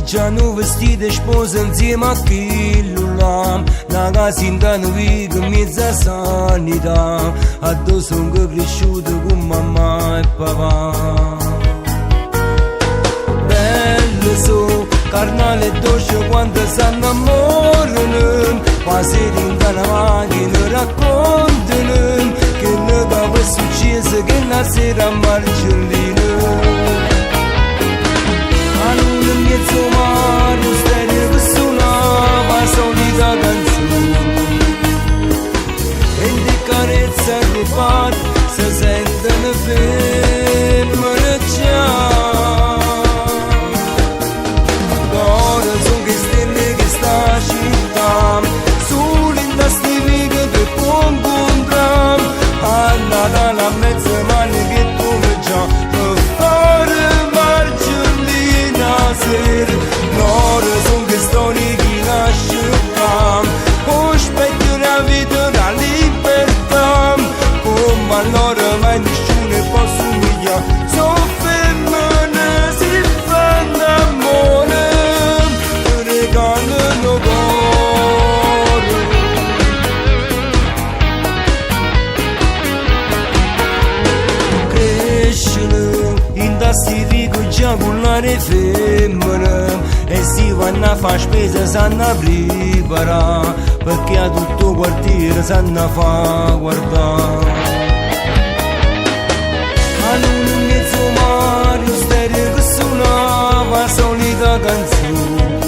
Facciano vestiti e spose insieme a chi l'ulam. La casa indano viga mezza sanità. Addosso sono cresciuto con mamma e papà. Bello so, carnale e dolce quando si innamorano. Quasi in la macchina raccontano che le cose successe che la sera a Marcellino. A luna in mezzo mare, un stereo che suonava la solita canzone. E di carezze rubate si sentono femmine già. Ora sono che stelle che sta città, solo in da stivica che può incontrare. A Natale a mezza mano che come già per fare Marcellina sera. Ora sono che storie che lasciano, poi specchio la vita, la libertà. Come allora mai nessuno può somigliare. Sono femmine, si fanno amore, regalano cuore. Crescono in tassi ricchi già con la femmina, e si vanno a fare spesa, sanno a preparare, perché a tutto quartiere sanno a fare guardare. A luna in mezzo mare, un stereo che suonava la solita canzone.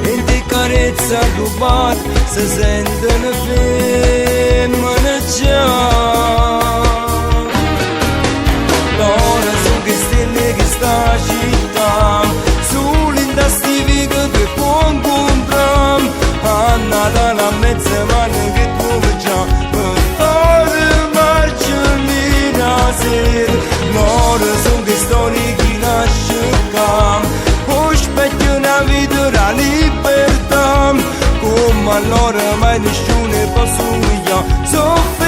E di carezze rubate si sentono femmine già. L'ora sono che stelle che sta città, solo in da stivica che può incontrare. A Natale a mezza mano che come già per fare Marcellina sera. L'ora sono che storie che lasciano, poi specchio una vita, la libertà. Come allora mai nessuno può somigliare.